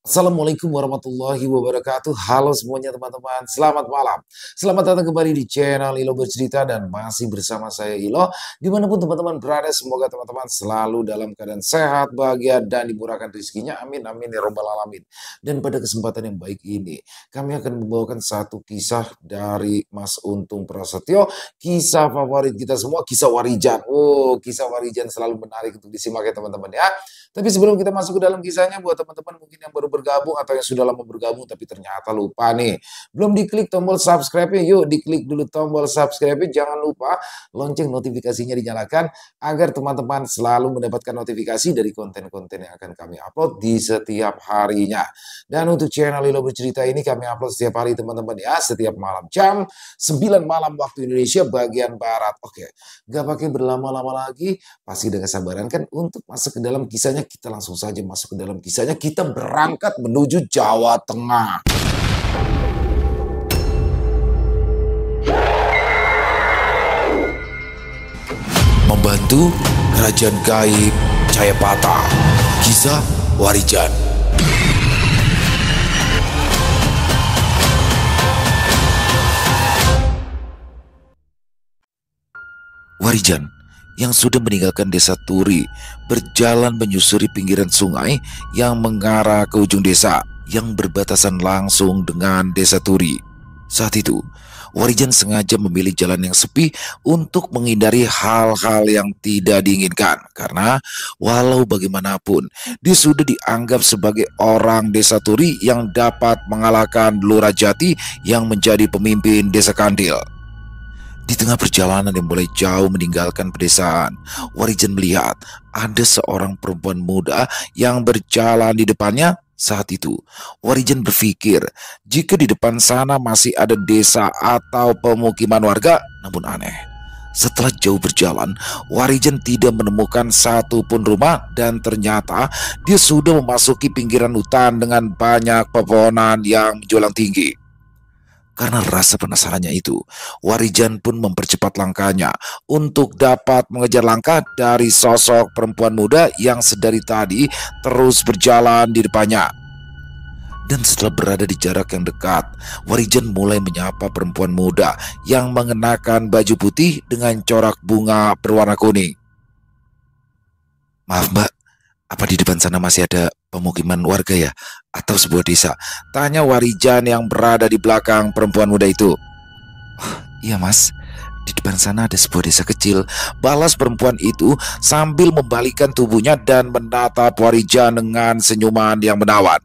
Assalamualaikum warahmatullahi wabarakatuh. Halo semuanya teman-teman, selamat malam. Selamat datang kembali di channel Ilo Bercerita dan masih bersama saya Ilo. Dimanapun teman-teman berada, semoga teman-teman selalu dalam keadaan sehat, bahagia, dan dimurahkan rezekinya. Amin, amin, ya robbal alamin. Dan pada kesempatan yang baik ini, kami akan membawakan satu kisah dari Mas Untung Prasetyo. Kisah favorit kita semua, kisah Warijan. Oh, kisah Warijan selalu menarik untuk disimak ya teman-teman ya. Tapi sebelum kita masuk ke dalam kisahnya, buat teman-teman mungkin yang baru bergabung atau yang sudah lama bergabung tapi ternyata lupa nih, belum diklik tombol subscribe-nya, yuk diklik dulu tombol subscribe-nya, jangan lupa lonceng notifikasinya dinyalakan agar teman-teman selalu mendapatkan notifikasi dari konten-konten yang akan kami upload di setiap harinya. Dan untuk channel Lilo Bercerita ini kami upload setiap hari teman-teman ya, setiap malam jam 9 malam waktu Indonesia bagian Barat. Oke, gak pakai berlama-lama lagi, pasti dengan sabaran kan untuk masuk ke dalam kisahnya. Kita langsung saja masuk ke dalam kisahnya. Kita berangkat menuju Jawa Tengah. Membantu Kerajaan Gaib Jayapata. Kisah Warijan. Warijan yang sudah meninggalkan desa Turi berjalan menyusuri pinggiran sungai yang mengarah ke ujung desa yang berbatasan langsung dengan desa Turi. Saat itu, Warijan sengaja memilih jalan yang sepi untuk menghindari hal-hal yang tidak diinginkan karena walau bagaimanapun dia sudah dianggap sebagai orang desa Turi yang dapat mengalahkan Lurah Jati yang menjadi pemimpin desa Kandil. Di tengah perjalanan yang mulai jauh meninggalkan pedesaan, Warijan melihat ada seorang perempuan muda yang berjalan di depannya. Saat itu, Warijan berpikir jika di depan sana masih ada desa atau pemukiman warga, namun aneh. Setelah jauh berjalan, Warijan tidak menemukan satupun rumah dan ternyata dia sudah memasuki pinggiran hutan dengan banyak pepohonan yang menjulang tinggi. Karena rasa penasarannya itu, Warijan pun mempercepat langkahnya untuk dapat mengejar langkah dari sosok perempuan muda yang sedari tadi terus berjalan di depannya. Dan setelah berada di jarak yang dekat, Warijan mulai menyapa perempuan muda yang mengenakan baju putih dengan corak bunga berwarna kuning. "Maaf mbak, apa di depan sana masih ada pemukiman warga ya? Atau sebuah desa?" tanya Warijan yang berada di belakang perempuan muda itu. "Oh, iya mas, di depan sana ada sebuah desa kecil," balas perempuan itu sambil membalikkan tubuhnya dan menatap Warijan dengan senyuman yang menawan.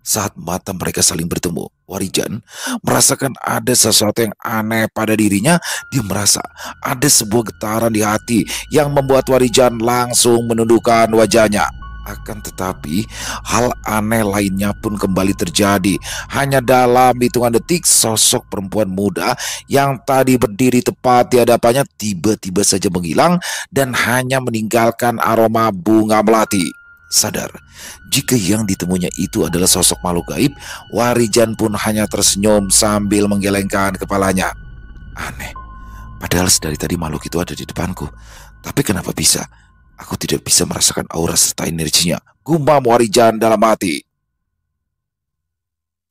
Saat mata mereka saling bertemu, Warijan merasakan ada sesuatu yang aneh pada dirinya. Dia merasa ada sebuah getaran di hati yang membuat Warijan langsung menundukkan wajahnya. Akan tetapi, hal aneh lainnya pun kembali terjadi. Hanya dalam hitungan detik, sosok perempuan muda yang tadi berdiri tepat di hadapannya tiba-tiba saja menghilang dan hanya meninggalkan aroma bunga melati. Sadar jika yang ditemunya itu adalah sosok makhluk gaib, Warijan pun hanya tersenyum sambil menggelengkan kepalanya. Aneh, padahal sedari tadi makhluk itu ada di depanku. Tapi kenapa bisa? Aku tidak bisa merasakan aura serta energinya, gumam Warijan dalam hati.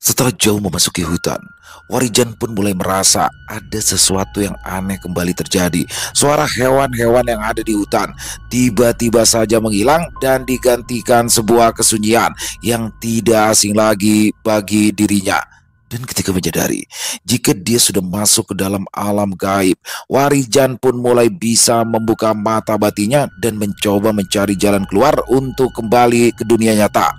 Setelah jauh memasuki hutan, Warijan pun mulai merasa ada sesuatu yang aneh kembali terjadi. Suara hewan-hewan yang ada di hutan tiba-tiba saja menghilang dan digantikan sebuah kesunyian yang tidak asing lagi bagi dirinya. Dan ketika menyadari jika dia sudah masuk ke dalam alam gaib, Warijan pun mulai bisa membuka mata batinnya dan mencoba mencari jalan keluar untuk kembali ke dunia nyata.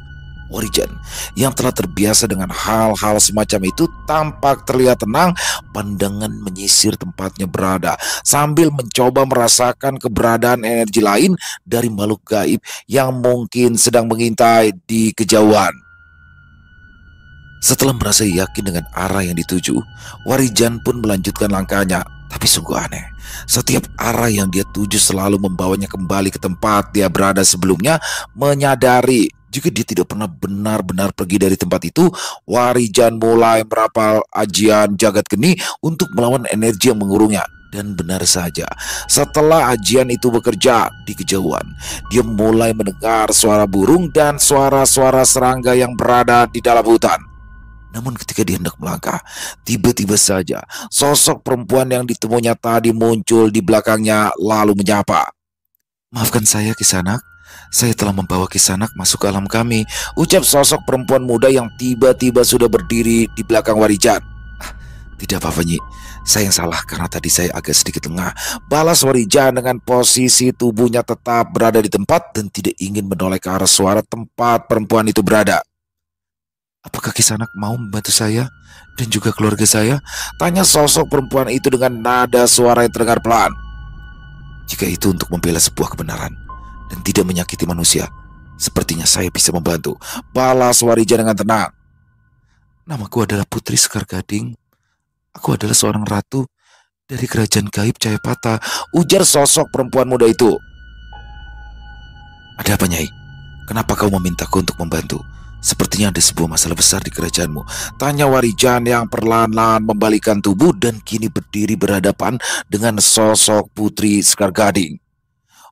Warijan yang telah terbiasa dengan hal-hal semacam itu tampak terlihat tenang. Pandangan menyisir tempatnya berada sambil mencoba merasakan keberadaan energi lain dari makhluk gaib yang mungkin sedang mengintai di kejauhan. Setelah merasa yakin dengan arah yang dituju, Warijan pun melanjutkan langkahnya. Tapi sungguh aneh, setiap arah yang dia tuju selalu membawanya kembali ke tempat dia berada sebelumnya. Menyadari jika dia tidak pernah benar-benar pergi dari tempat itu, Warijan mulai merapal ajian jagat geni untuk melawan energi yang mengurungnya. Dan benar saja, setelah ajian itu bekerja di kejauhan, dia mulai mendengar suara burung dan suara-suara serangga yang berada di dalam hutan. Namun ketika dia hendak melangkah, tiba-tiba saja sosok perempuan yang ditemuinya tadi muncul di belakangnya lalu menyapa. "Maafkan saya, Kisanak. Saya telah membawa Kisanak masuk ke alam kami," ucap sosok perempuan muda yang tiba-tiba sudah berdiri di belakang Warijan. "Tidak apa-apa, Nyi. Saya yang salah karena tadi saya agak sedikit lengah," balas Warijan dengan posisi tubuhnya tetap berada di tempat dan tidak ingin menoleh ke arah suara tempat perempuan itu berada. "Apakah Kisanak mau membantu saya dan juga keluarga saya?" tanya sosok perempuan itu dengan nada suara yang terdengar pelan. "Jika itu untuk membela sebuah kebenaran dan tidak menyakiti manusia, sepertinya saya bisa membantu," balas Warijan dengan tenang. "Namaku adalah Putri Sekar Gading. Aku adalah seorang ratu dari kerajaan gaib Cahayapata," ujar sosok perempuan muda itu. "Ada apa, Nyai? Kenapa kau memintaku untuk membantu? Sepertinya ada sebuah masalah besar di kerajaanmu," tanya Warijan yang perlahan-lahan membalikkan tubuh dan kini berdiri berhadapan dengan sosok Putri Sekar Gading.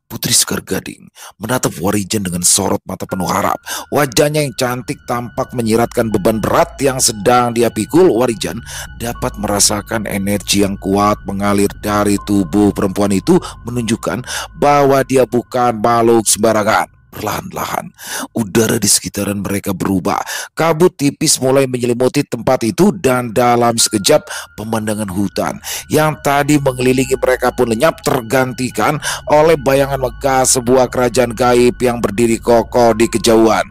Putri Sekar Gading menatap Warijan dengan sorot mata penuh harap. Wajahnya yang cantik tampak menyiratkan beban berat yang sedang dia pikul. Warijan dapat merasakan energi yang kuat mengalir dari tubuh perempuan itu, menunjukkan bahwa dia bukan makhluk sembarangan. Perlahan-lahan, udara di sekitaran mereka berubah. Kabut tipis mulai menyelimuti tempat itu dan dalam sekejap pemandangan hutan yang tadi mengelilingi mereka pun lenyap, tergantikan oleh bayangan megah sebuah kerajaan gaib yang berdiri kokoh di kejauhan.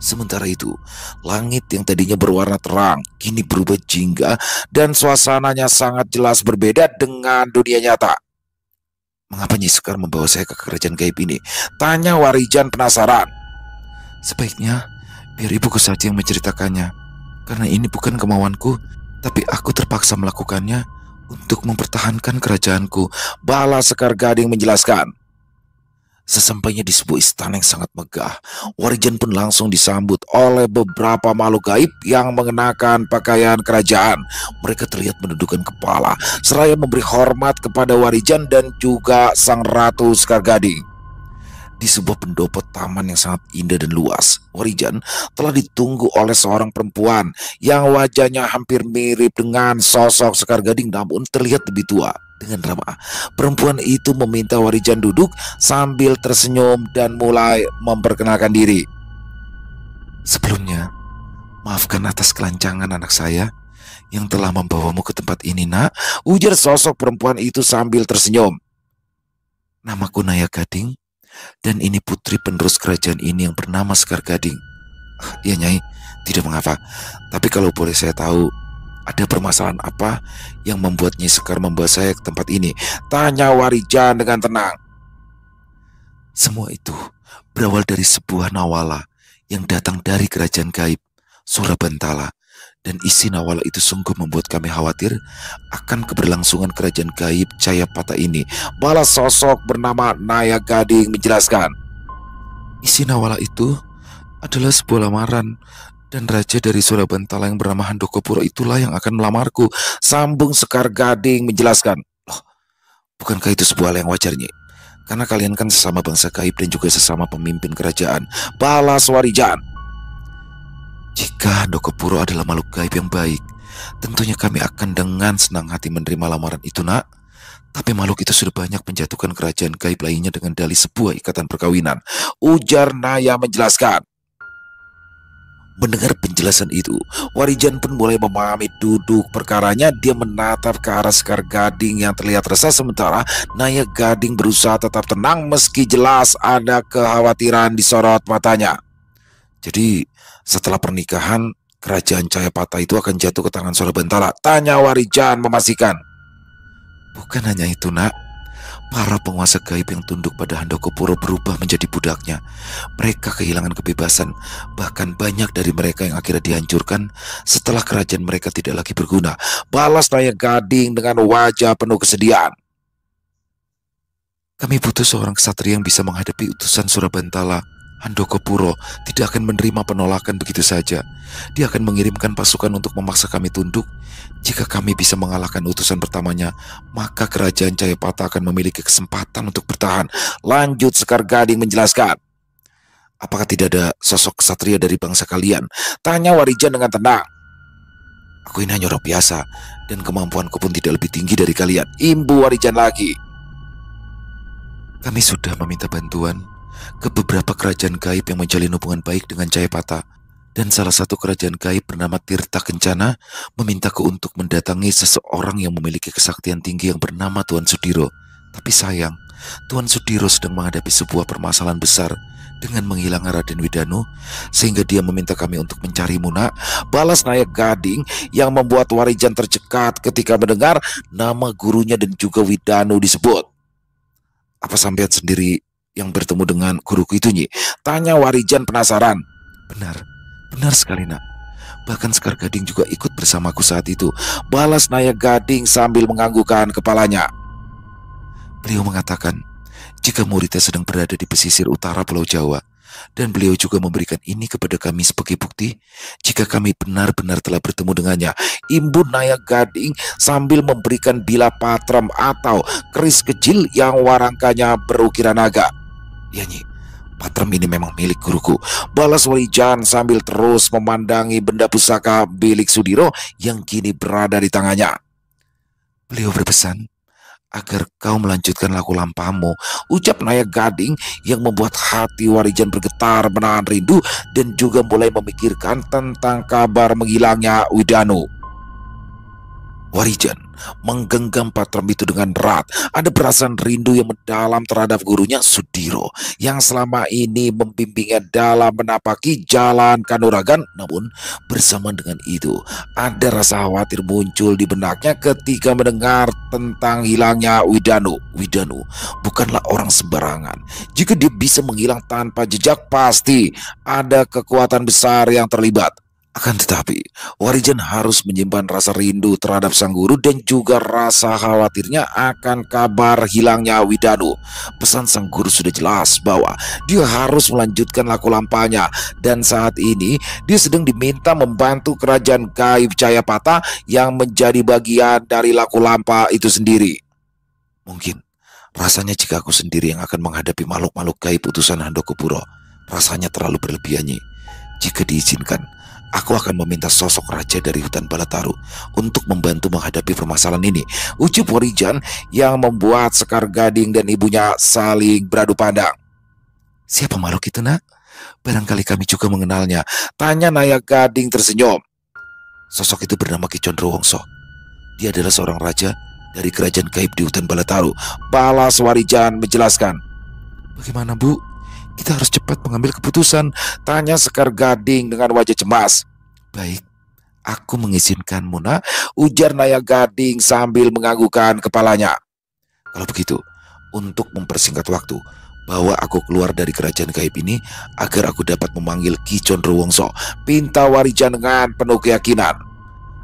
Sementara itu, langit yang tadinya berwarna terang kini berubah jingga dan suasananya sangat jelas berbeda dengan dunia nyata. "Mengapa Nyi Sekar membawa saya ke kerajaan gaib ini?" tanya Warijan penasaran. "Sebaiknya biar ibuku saja yang menceritakannya, karena ini bukan kemauanku, tapi aku terpaksa melakukannya untuk mempertahankan kerajaanku," balas Sekar Gading menjelaskan. Sesampainya di sebuah istana yang sangat megah, Warijan pun langsung disambut oleh beberapa makhluk gaib yang mengenakan pakaian kerajaan. Mereka terlihat menundukkan kepala seraya memberi hormat kepada Warijan dan juga sang Ratu Sekar Gading. Di sebuah pendopo taman yang sangat indah dan luas, Warijan telah ditunggu oleh seorang perempuan yang wajahnya hampir mirip dengan sosok Sekar Gading namun terlihat lebih tua. Dengan ramah, perempuan itu meminta Warijan duduk sambil tersenyum dan mulai memperkenalkan diri. "Sebelumnya, maafkan atas kelancangan anak saya yang telah membawamu ke tempat ini, Nak," ujar sosok perempuan itu sambil tersenyum. "Namaku Naya Gading, dan ini putri penerus kerajaan ini yang bernama Sekar Gading." "Ya Nyai, tidak mengapa. Tapi kalau boleh saya tahu, ada permasalahan apa yang membuat Nyai Sekar membawa saya ke tempat ini?" tanya Warijan dengan tenang. "Semua itu berawal dari sebuah nawala yang datang dari kerajaan gaib Surabantala. Dan isi nawala itu sungguh membuat kami khawatir akan keberlangsungan kerajaan gaib Cahayapata ini," balas sosok bernama Naya Gading menjelaskan. "Isi nawala itu adalah sebuah lamaran, dan raja dari Surabantala yang bernama Handokopuro itulah yang akan melamarku," sambung Sekar Gading menjelaskan. "Loh, bukankah itu sebuah hal yang wajar, Nyi? Karena kalian kan sesama bangsa gaib dan juga sesama pemimpin kerajaan," balas Warijan. "Jika Handokopuro adalah makhluk gaib yang baik, tentunya kami akan dengan senang hati menerima lamaran itu, Nak. Tapi makhluk itu sudah banyak menjatuhkan kerajaan gaib lainnya dengan dalih sebuah ikatan perkawinan," ujar Naya menjelaskan. Mendengar penjelasan itu, Warijan pun mulai memahami duduk perkaranya. Dia menatap ke arah Sekar Gading yang terlihat resah, sementara Naya Gading berusaha tetap tenang meski jelas ada kekhawatiran di sorot matanya. "Jadi setelah pernikahan, kerajaan Cahayapata itu akan jatuh ke tangan Surabantala?" tanya Warijan memastikan. "Bukan hanya itu, Nak. Para penguasa gaib yang tunduk pada Handokopuro berubah menjadi budaknya. Mereka kehilangan kebebasan. Bahkan banyak dari mereka yang akhirnya dihancurkan setelah kerajaan mereka tidak lagi berguna," balas Naya Gading dengan wajah penuh kesedihan. "Kami butuh seorang ksatria yang bisa menghadapi utusan Surabantala. Handokopuro tidak akan menerima penolakan begitu saja. Dia akan mengirimkan pasukan untuk memaksa kami tunduk. Jika kami bisa mengalahkan utusan pertamanya, maka kerajaan Jayapata akan memiliki kesempatan untuk bertahan. Lanjut Sekar Gading menjelaskan. Apakah tidak ada sosok ksatria dari bangsa kalian? Tanya Warijan dengan tenang. Aku ini hanya orang biasa, dan kemampuanku pun tidak lebih tinggi dari kalian. Imbu Warijan lagi. Kami sudah meminta bantuan ke beberapa kerajaan gaib yang menjalin hubungan baik dengan Jayapata. Dan salah satu kerajaan gaib bernama Tirta Kencana memintaku untuk mendatangi seseorang yang memiliki kesaktian tinggi yang bernama Tuan Sudiro. Tapi sayang, Tuan Sudiro sedang menghadapi sebuah permasalahan besar dengan menghilangkan Raden Widanu, sehingga dia meminta kami untuk mencarimu, nak. Balas Nayak Gading yang membuat Warijan tercekat ketika mendengar nama gurunya dan juga Widanu disebut. Apa sampean sendiri yang bertemu dengan guruku itu, Nyi? Tanya Warijan penasaran. Benar sekali, nak. Bahkan Sekar Gading juga ikut bersamaku saat itu. Balas Nayak Gading sambil menganggukkan kepalanya. Beliau mengatakan, jika muridnya sedang berada di pesisir utara Pulau Jawa, dan beliau juga memberikan ini kepada kami sebagai bukti jika kami benar-benar telah bertemu dengannya. Imbu Nayak Gading sambil memberikan bila patram atau keris kecil yang warangkanya berukiran naga. Ya, Nyi, patram ini memang milik guruku. Balas Warijan sambil terus memandangi benda pusaka milik Sudiro yang kini berada di tangannya. Beliau berpesan agar kau melanjutkan laku lampamu, ucap Nayak Gading yang membuat hati Warijan bergetar menahan rindu dan juga mulai memikirkan tentang kabar menghilangnya Widanu. Warijan menggenggam patram itu dengan erat. Ada perasaan rindu yang mendalam terhadap gurunya Sudiro yang selama ini membimbingnya dalam menapaki jalan Kanuragan. Namun bersama dengan itu ada rasa khawatir muncul di benaknya ketika mendengar tentang hilangnya Widanu. Widanu bukanlah orang sembarangan. Jika dia bisa menghilang tanpa jejak, pasti ada kekuatan besar yang terlibat. Akan tetapi, Warijan harus menyimpan rasa rindu terhadap sang guru dan juga rasa khawatirnya akan kabar hilangnya Widanu. Pesan sang guru sudah jelas bahwa dia harus melanjutkan laku lampanya, dan saat ini dia sedang diminta membantu kerajaan gaib Jayapata yang menjadi bagian dari laku lampa itu sendiri. Mungkin rasanya jika aku sendiri yang akan menghadapi makhluk-makhluk gaib utusan Handokopuro, rasanya terlalu berlebihan, Nyi. Jika diizinkan, aku akan meminta sosok raja dari hutan Balataru untuk membantu menghadapi permasalahan ini, ucap Warijan yang membuat Sekar Gading dan ibunya saling beradu pandang. Siapa makhluk itu, nak? Barangkali kami juga mengenalnya, tanya Nayak Gading tersenyum. Sosok itu bernama Ki Condrowongso. Dia adalah seorang raja dari kerajaan gaib di hutan Balataru, balas Warijan menjelaskan. Bagaimana, Bu? Kita harus cepat mengambil keputusan, tanya Sekar Gading dengan wajah cemas. Baik, aku mengizinkanmu, nak, ujar Nayak Gading sambil menganggukkan kepalanya. Kalau begitu, untuk mempersingkat waktu, bawa aku keluar dari kerajaan gaib ini agar aku dapat memanggil Ki Condrowongso, pinta Warijan dengan penuh keyakinan.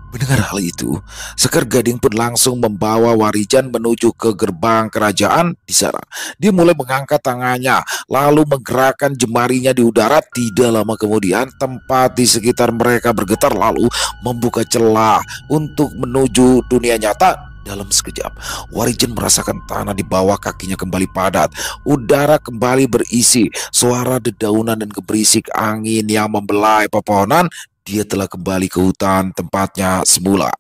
Mendengar hal itu, Sekar Gading pun langsung membawa Warijan menuju ke gerbang kerajaan. Di sana, dia mulai mengangkat tangannya, lalu menggerakkan jemarinya di udara. Tidak lama kemudian, tempat di sekitar mereka bergetar, lalu membuka celah untuk menuju dunia nyata. Dalam sekejap, Warijan merasakan tanah di bawah kakinya kembali padat. Udara kembali berisi suara dedaunan dan geberisik angin yang membelai pepohonan. Dia telah kembali ke hutan tempatnya semula.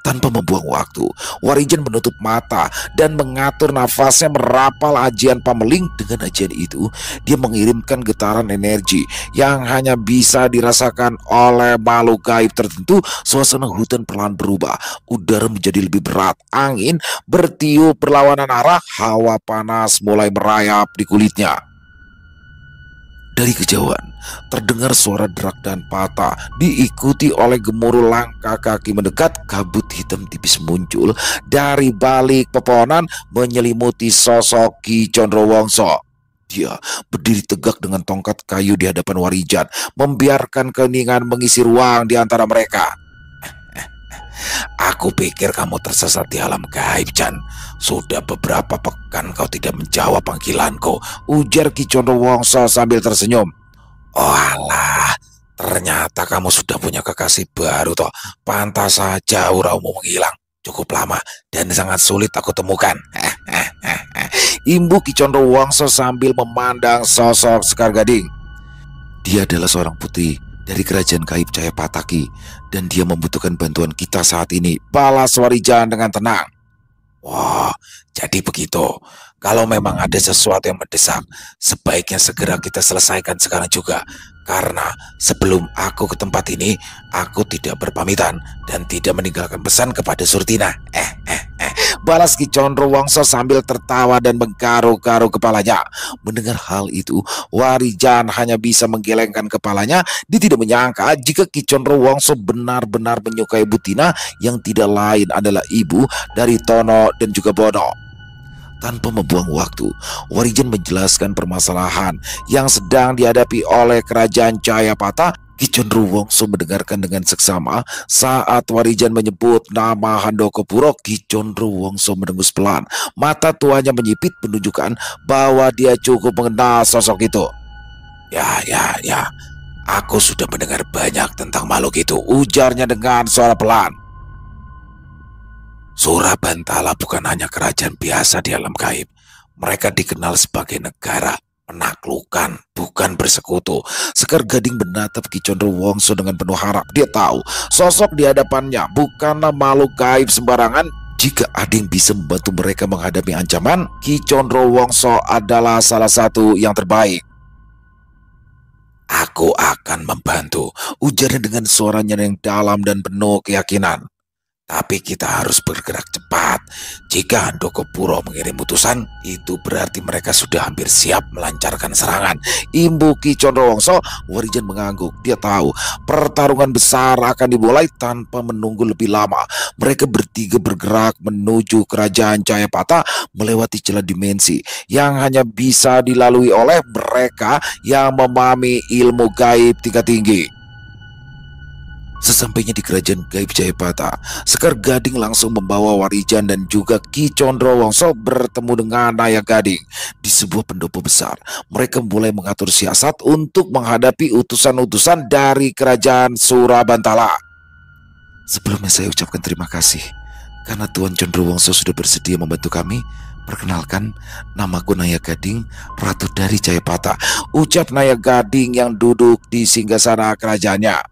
Tanpa membuang waktu, Warijan menutup mata dan mengatur nafasnya merapal ajian pameling. Dengan ajian itu, dia mengirimkan getaran energi yang hanya bisa dirasakan oleh makhluk gaib tertentu. Suasana hutan perlahan berubah. Udara menjadi lebih berat. Angin bertiup berlawanan arah. Hawa panas mulai merayap di kulitnya. Dari kejauhan, terdengar suara derak dan patah, diikuti oleh gemuruh langkah kaki mendekat. Kabut hitam tipis muncul dari balik pepohonan menyelimuti sosok Ki Condrowongso. Dia berdiri tegak dengan tongkat kayu di hadapan Warijan, membiarkan keheningan mengisi ruang di antara mereka. Aku pikir kamu tersesat di alam gaib, Chan. Sudah beberapa pekan kau tidak menjawab panggilanku, ujar Ki Condrowongso sambil tersenyum. Oh alah, ternyata kamu sudah punya kekasih baru toh. Pantas saja auramu menghilang. Cukup lama dan sangat sulit aku temukan. Imbu Ki Condrowongso sambil memandang sosok Sekar Gading. Dia adalah seorang putri dari kerajaan gaib Jayapataki dan dia membutuhkan bantuan kita saat ini, balas Warijan dengan tenang. Wah, jadi begitu. Kalau memang ada sesuatu yang mendesak, sebaiknya segera kita selesaikan sekarang juga. Karena sebelum aku ke tempat ini, aku tidak berpamitan dan tidak meninggalkan pesan kepada Surtina. Balas Ki Condrowongso sambil tertawa dan menggaruk-garuk kepalanya. Mendengar hal itu, Warijan hanya bisa menggelengkan kepalanya. Dia tidak menyangka jika Ki Condrowongso benar-benar menyukai Butina yang tidak lain adalah ibu dari Tono dan juga Bono. Tanpa membuang waktu, Warijan menjelaskan permasalahan yang sedang dihadapi oleh kerajaan Jayapata. Ki Condrowongso mendengarkan dengan seksama. Saat Warijan menyebut nama Handokopuro, Ki Condrowongso mendengus pelan. Mata tuanya menyipit menunjukkan bahwa dia cukup mengenal sosok itu. Ya, aku sudah mendengar banyak tentang makhluk itu, ujarnya dengan suara pelan. Surabantala bukan hanya kerajaan biasa di alam gaib. Mereka dikenal sebagai negara penaklukan, bukan bersekutu. Sekar Gading menatap Ki Condrowongso dengan penuh harap. Dia tahu sosok di hadapannya bukanlah makhluk gaib sembarangan. Jika ada yang bisa membantu mereka menghadapi ancaman, Ki Condrowongso adalah salah satu yang terbaik. Aku akan membantu, ujarnya dengan suaranya yang dalam dan penuh keyakinan. Tapi kita harus bergerak cepat. Jika Handokopuro mengirim utusan, itu berarti mereka sudah hampir siap melancarkan serangan. Imbu Ki Condrowongso. Warijan mengangguk. Dia tahu pertarungan besar akan dimulai tanpa menunggu lebih lama. Mereka bertiga bergerak menuju kerajaan Jayapata melewati celah dimensi yang hanya bisa dilalui oleh mereka yang memahami ilmu gaib tingkat tinggi. Sesampainya di kerajaan gaib Jayapata, Sekar Gading langsung membawa Warijan dan juga Ki Condrowongso bertemu dengan Naya Gading di sebuah pendopo besar. Mereka mulai mengatur siasat untuk menghadapi utusan-utusan dari kerajaan Surabantala. Sebelumnya saya ucapkan terima kasih karena Tuan Condrowongso sudah bersedia membantu kami. Perkenalkan, namaku Naya Gading, Ratu dari Jayapata, ucap Naya Gading yang duduk di singgasana kerajaannya.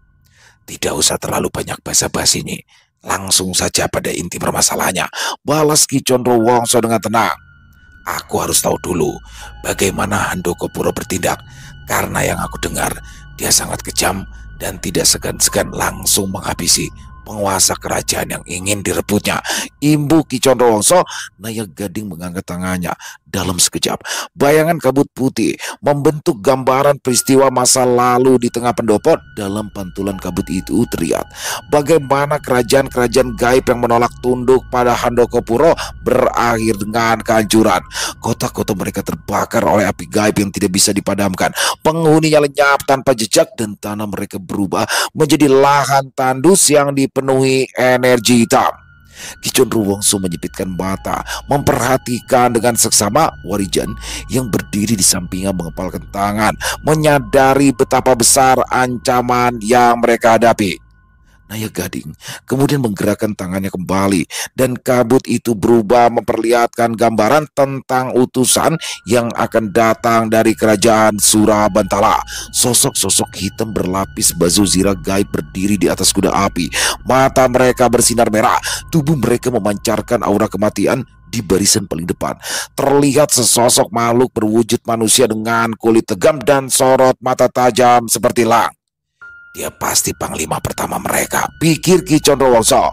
Tidak usah terlalu banyak basa-basi ini. Langsung saja pada inti permasalahannya, balas Ki Condrowongso dengan tenang. Aku harus tahu dulu bagaimana Handokopuro bertindak. Karena yang aku dengar, dia sangat kejam dan tidak segan-segan langsung menghabisi penguasa kerajaan yang ingin direbutnya. Imbu Ki Condrowongso. Naya Gading mengangkat tangannya. Dalam sekejap, bayangan kabut putih membentuk gambaran peristiwa masa lalu di tengah pendopo. Dalam pantulan kabut itu terlihat bagaimana kerajaan-kerajaan gaib yang menolak tunduk pada Handokopuro berakhir dengan kehancuran. Kota-kota mereka terbakar oleh api gaib yang tidak bisa dipadamkan. Penghuninya lenyap tanpa jejak dan tanah mereka berubah menjadi lahan tandus yang dipenuhi energi hitam. Ki Condrowongso menyipitkan mata, memperhatikan dengan seksama. Warijan yang berdiri di sampingnya mengepalkan tangan, menyadari betapa besar ancaman yang mereka hadapi. Naya Gading kemudian menggerakkan tangannya kembali dan kabut itu berubah memperlihatkan gambaran tentang utusan yang akan datang dari kerajaan Surabantala. Sosok-sosok hitam berlapis baju zirah gaib berdiri di atas kuda api. Mata mereka bersinar merah, tubuh mereka memancarkan aura kematian. Di barisan paling depan terlihat sesosok makhluk berwujud manusia dengan kulit tegam dan sorot mata tajam seperti elang. Dia pasti panglima pertama mereka, pikir Ki Condrowongso.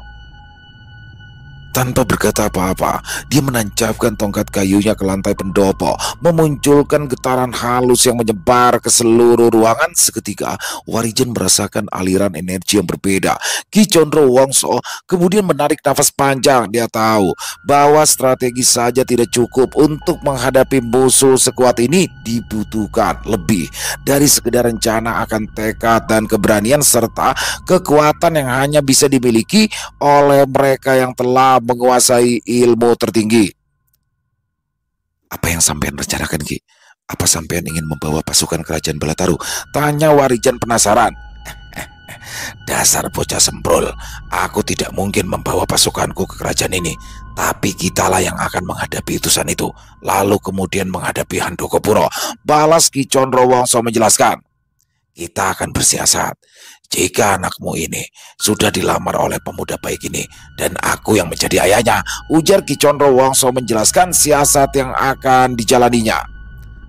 Tanpa berkata apa-apa, dia menancapkan tongkat kayunya ke lantai pendopo, memunculkan getaran halus yang menyebar ke seluruh ruangan. Seketika, Warijan merasakan aliran energi yang berbeda. Ki Condro Wongso kemudian menarik nafas panjang. Dia tahu bahwa strategi saja tidak cukup untuk menghadapi musuh sekuat ini. Dibutuhkan lebih dari sekedar rencana, akan tekad dan keberanian serta kekuatan yang hanya bisa dimiliki oleh mereka yang telah menguasai ilmu tertinggi. Apa yang sampean rencanakan, Ki? Apa sampean ingin membawa pasukan kerajaan Balataru? Tanya Warijan penasaran. Dasar bocah sembrol, aku tidak mungkin membawa pasukanku ke kerajaan ini. Tapi kitalah yang akan menghadapi utusan itu, lalu kemudian menghadapi Handokopuro. Balas Ki Condro Wongso menjelaskan. Kita akan bersiasat. Jika anakmu ini sudah dilamar oleh pemuda baik ini dan aku yang menjadi ayahnya, ujar Ki Condro Wongso menjelaskan siasat yang akan dijalaninya.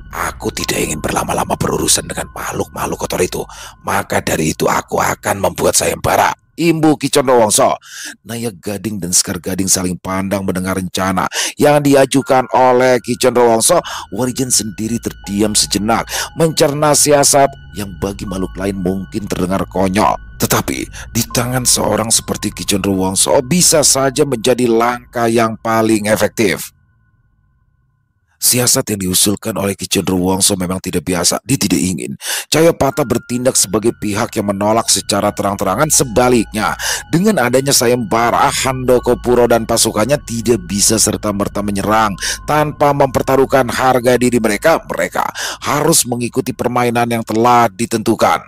Aku tidak ingin berlama-lama berurusan dengan makhluk-makhluk kotor itu. Maka dari itu aku akan membuat sayembara, imbu Ki Condro Wongso. Nayak Gading dan Sekar Gading saling pandang mendengar rencana yang diajukan oleh Ki Condro Wongso. Warijan sendiri terdiam sejenak, mencerna siasat yang bagi makhluk lain mungkin terdengar konyol, tetapi di tangan seorang seperti Ki Condro Wongso bisa saja menjadi langkah yang paling efektif. Siasat yang diusulkan oleh Ki Condro Wongso memang tidak biasa. Dia tidak ingin Cayapata bertindak sebagai pihak yang menolak secara terang-terangan. Sebaliknya, dengan adanya sayembara, Handokopuro dan pasukannya tidak bisa serta-merta menyerang tanpa mempertaruhkan harga diri mereka. Mereka harus mengikuti permainan yang telah ditentukan.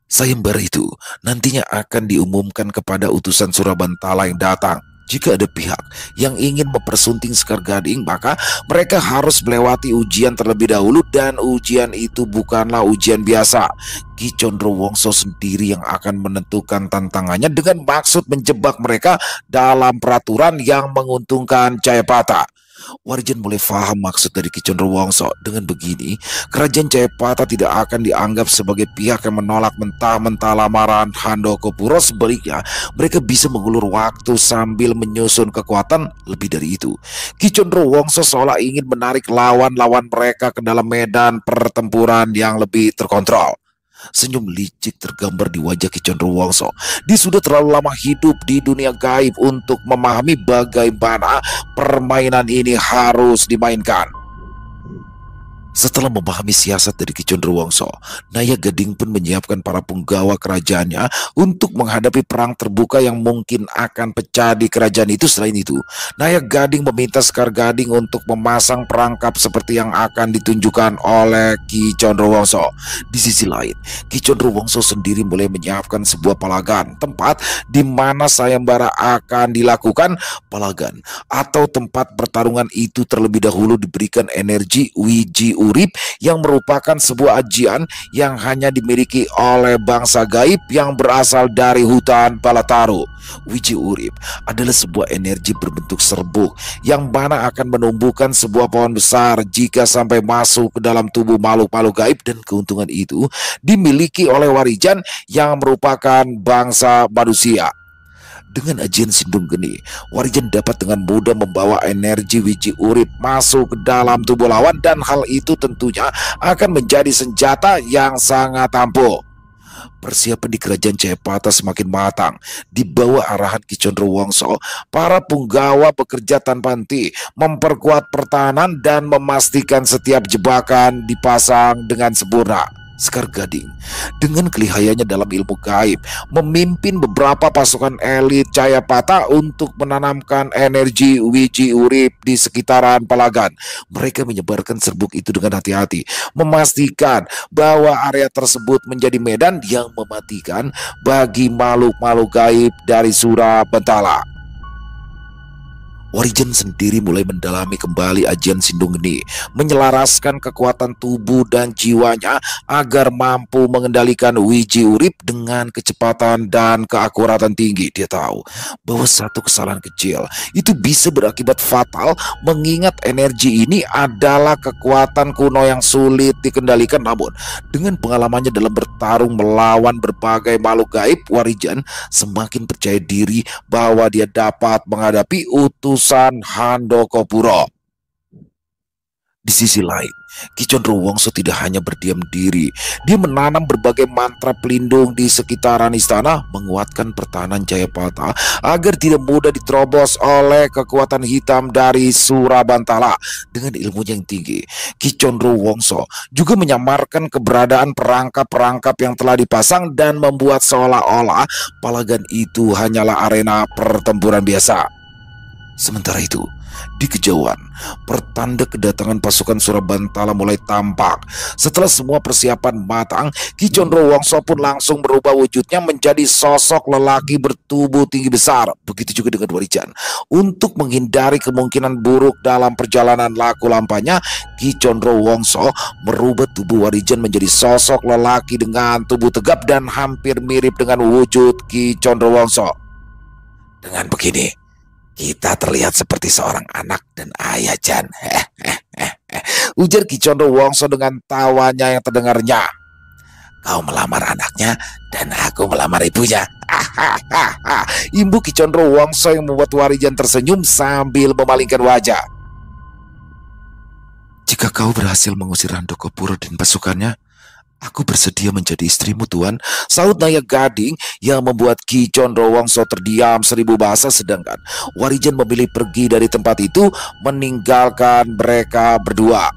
Sayembara itu nantinya akan diumumkan kepada utusan Surabantala yang datang. Jika ada pihak yang ingin mempersunting Sekar Gading, maka mereka harus melewati ujian terlebih dahulu, dan ujian itu bukanlah ujian biasa. Ki Condro Wongso sendiri yang akan menentukan tantangannya dengan maksud menjebak mereka dalam peraturan yang menguntungkan Cayapata. Warijan mulai paham maksud dari Ki Condro Wongso. Dengan begini, kerajaan Cayapata tidak akan dianggap sebagai pihak yang menolak mentah-mentah lamaran Handokopuro. Sebaliknya, mereka bisa mengulur waktu sambil menyusun kekuatan. Lebih dari itu, Ki Condro Wongso seolah ingin menarik lawan-lawan mereka ke dalam medan pertempuran yang lebih terkontrol. Senyum licik tergambar di wajah Ki Condro Wongso. Dia sudah terlalu lama hidup di dunia gaib untuk memahami bagaimana permainan ini harus dimainkan. Setelah memahami siasat dari Ki Condro Wongso, Nayak Gading pun menyiapkan para punggawa kerajaannya untuk menghadapi perang terbuka yang mungkin akan pecah di kerajaan itu. Selain itu, Nayak Gading meminta Sekar Gading untuk memasang perangkap seperti yang akan ditunjukkan oleh Ki Condro Wongso. Di sisi lain, Ki Condro Wongso sendiri mulai menyiapkan sebuah palagan, tempat di mana sayembara akan dilakukan. Palagan atau tempat pertarungan itu terlebih dahulu diberikan energi Wiji Urip, yang merupakan sebuah ajian yang hanya dimiliki oleh bangsa gaib yang berasal dari hutan Balataru. Wiji Urip adalah sebuah energi berbentuk serbuk yang mana akan menumbuhkan sebuah pohon besar jika sampai masuk ke dalam tubuh makhluk-makhluk gaib, dan keuntungan itu dimiliki oleh Warijan yang merupakan bangsa manusia. Dengan ajian Sindung Geni, Warijan dapat dengan mudah membawa energi Wiji Urip masuk ke dalam tubuh lawan, dan hal itu tentunya akan menjadi senjata yang sangat ampuh. Persiapan di kerajaan Cayapata semakin matang. Di bawah arahan Ki Condro Wongso, para punggawa bekerja tanpa henti, memperkuat pertahanan dan memastikan setiap jebakan dipasang dengan sempurna. Sekar Gading dengan kelihayannya dalam ilmu gaib memimpin beberapa pasukan elit Cayapata untuk menanamkan energi Wiji Urip di sekitaran palagan. Mereka menyebarkan serbuk itu dengan hati-hati, memastikan bahwa area tersebut menjadi medan yang mematikan bagi makhluk-makhluk gaib dari Surabantala. Warijan sendiri mulai mendalami kembali ajian Sindungeni, menyelaraskan kekuatan tubuh dan jiwanya agar mampu mengendalikan wiji urip dengan kecepatan dan keakuratan tinggi. Dia tahu bahwa satu kesalahan kecil itu bisa berakibat fatal, mengingat energi ini adalah kekuatan kuno yang sulit dikendalikan. Namun dengan pengalamannya dalam bertarung melawan berbagai makhluk gaib, Warijan semakin percaya diri bahwa dia dapat menghadapi utusan Handokopuro. Di sisi lain, Ki Condrowongso tidak hanya berdiam diri. Dia menanam berbagai mantra pelindung di sekitaran istana, menguatkan pertahanan Jayapata agar tidak mudah diterobos oleh kekuatan hitam dari Surabantala. Dengan ilmunya yang tinggi, Ki Condrowongso juga menyamarkan keberadaan perangkap-perangkap yang telah dipasang dan membuat seolah-olah Palagan itu hanyalah arena pertempuran biasa. Sementara itu, di kejauhan, pertanda kedatangan pasukan Surabantala mulai tampak. Setelah semua persiapan matang, Ki Condrowongso pun langsung berubah wujudnya menjadi sosok lelaki bertubuh tinggi besar. Begitu juga dengan Warijan. Untuk menghindari kemungkinan buruk dalam perjalanan laku lampanya, Ki Condrowongso merubah tubuh Warijan menjadi sosok lelaki dengan tubuh tegap dan hampir mirip dengan wujud Ki Condrowongso. Dengan begini, kita terlihat seperti seorang anak dan ayah, Jan. Ujar Ki Condrowongso dengan tawanya yang terdengarnya. Kau melamar anaknya dan aku melamar ibunya. Imbu Ki Condrowongso yang membuat Warijan tersenyum sambil memalingkan wajah. Jika kau berhasil mengusir Handokopuro dan pasukannya, aku bersedia menjadi istrimu, Tuan, sahut Naya Gading yang membuat Ki Condrowongso terdiam 1000 bahasa. Sedangkan Warijan memilih pergi dari tempat itu, meninggalkan mereka berdua.